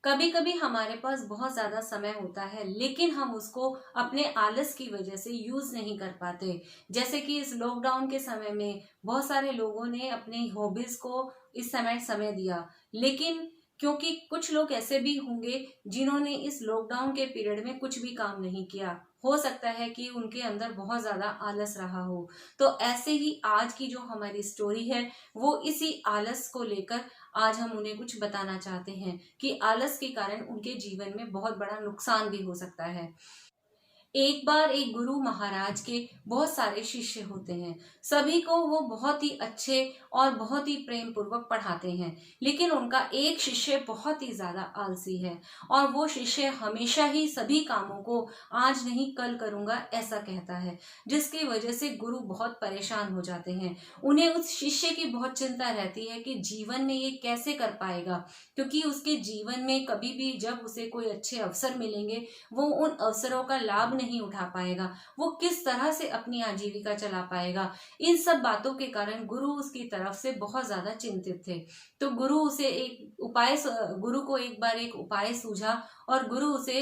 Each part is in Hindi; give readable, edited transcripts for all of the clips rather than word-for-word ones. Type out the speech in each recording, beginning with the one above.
कभी कभी हमारे पास बहुत ज्यादा समय होता है लेकिन हम उसको अपने आलस की वजह से यूज नहीं कर पाते। जैसे कि इस लॉकडाउन के समय में बहुत सारे लोगों ने अपनी हॉबीज को इस समय समय दिया, लेकिन क्योंकि कुछ लोग ऐसे भी होंगे जिन्होंने इस लॉकडाउन के पीरियड में कुछ भी काम नहीं किया, हो सकता है कि उनके अंदर बहुत ज्यादा आलस रहा हो। तो ऐसे ही आज की जो हमारी स्टोरी है वो इसी आलस को लेकर आज हम उन्हें कुछ बताना चाहते हैं कि आलस के कारण उनके जीवन में बहुत बड़ा नुकसान भी हो सकता है। एक बार एक गुरु महाराज के बहुत सारे शिष्य होते हैं। सभी को वो बहुत ही अच्छे और बहुत ही प्रेम पूर्वक पढ़ाते हैं, लेकिन उनका एक शिष्य बहुत ही ज्यादा आलसी है और वो शिष्य हमेशा ही सभी कामों को आज नहीं कल करूंगा ऐसा कहता है, जिसकी वजह से गुरु बहुत परेशान हो जाते हैं। उन्हें उस शिष्य की बहुत चिंता रहती है कि जीवन में ये कैसे कर पाएगा, क्योंकि उसके जीवन में कभी भी जब उसे कोई अच्छे अवसर मिलेंगे वो उन अवसरों का लाभ नहीं उठा पाएगा, वो किस तरह से अपनी आजीविका चला पाएगा। इन सब बातों के कारण गुरु उसकी तरफ से बहुत ज्यादा चिंतित थे। तो गुरु को एक बार एक उपाय सूझा और गुरु उसे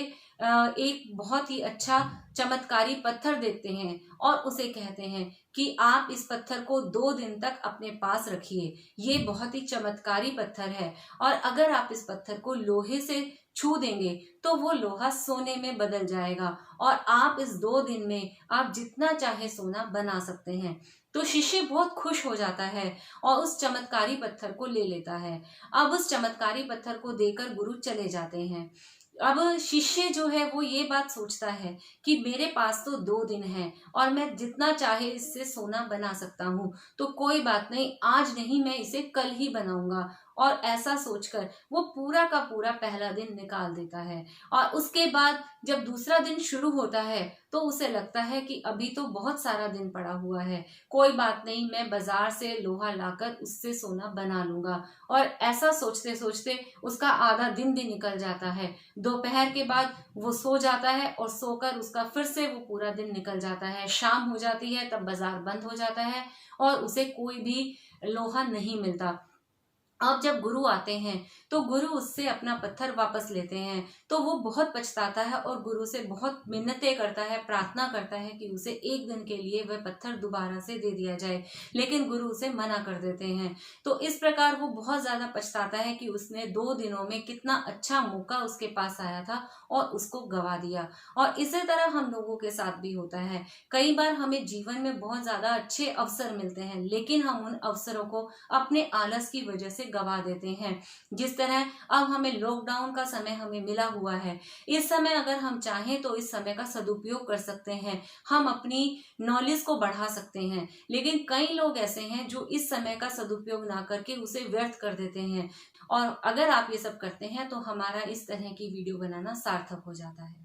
एक बहुत ही अच्छा चमत्कारी पत्थर देते हैं और उसे कहते हैं कि आप इस पत्थर को 2 दिन तक अपने पास रखिए। ये बहुत ही चमत्कारी पत्थर है और अगर आप इस पत्थर को लोहे से छू देंगे तो वो लोहा सोने में बदल जाएगा और आप इस 2 दिन में आप जितना चाहे सोना बना सकते हैं। तो शिष्य बहुत खुश हो जाता है और उस चमत्कारी पत्थर को ले लेता है। अब उस चमत्कारी पत्थर को देकर गुरु चले जाते हैं। अब शिष्य जो है वो ये बात सोचता है कि मेरे पास तो 2 दिन है और मैं जितना चाहे इससे सोना बना सकता हूँ, तो कोई बात नहीं, आज नहीं मैं इसे कल ही बनाऊंगा। और ऐसा सोचकर वो पूरा का पूरा पहला दिन निकाल देता है और उसके बाद जब दूसरा दिन शुरू होता है तो उसे लगता है कि अभी तो बहुत सारा दिन पड़ा हुआ है, कोई बात नहीं, मैं बाजार से लोहा लाकर उससे सोना बना लूंगा। और ऐसा सोचते सोचते उसका आधा दिन भी निकल जाता है। दोपहर के बाद वो सो जाता है और सोकर उसका फिर से वो पूरा दिन निकल जाता है। शाम हो जाती है तब बाजार बंद हो जाता है और उसे कोई भी लोहा नहीं मिलता। अब जब गुरु आते हैं तो गुरु उससे अपना पत्थर वापस लेते हैं, तो वो बहुत पछताता है और गुरु से बहुत मिन्नतें करता है, प्रार्थना करता है कि उसे 1 दिन के लिए वह पत्थर दोबारा से दे दिया जाए, लेकिन गुरु उसे मना कर देते हैं। तो इस प्रकार वो बहुत ज्यादा पछताता है कि उसने 2 दिनों में कितना अच्छा मौका उसके पास आया था और उसको गवा दिया। और इसी तरह हम लोगों के साथ भी होता है। कई बार हमें जीवन में बहुत ज्यादा अच्छे अवसर मिलते हैं लेकिन हम उन अवसरों को अपने आलस की वजह से गवा देते हैं। जिस तरह अब हमें लॉकडाउन का समय हमें मिला हुआ है, इस समय अगर हम चाहें तो इस समय का सदुपयोग कर सकते हैं, हम अपनी नॉलेज को बढ़ा सकते हैं। लेकिन कई लोग ऐसे हैं जो इस समय का सदुपयोग ना करके उसे व्यर्थ कर देते हैं। और अगर आप ये सब करते हैं तो हमारा इस तरह की वीडियो बनाना सार्थक हो जाता है।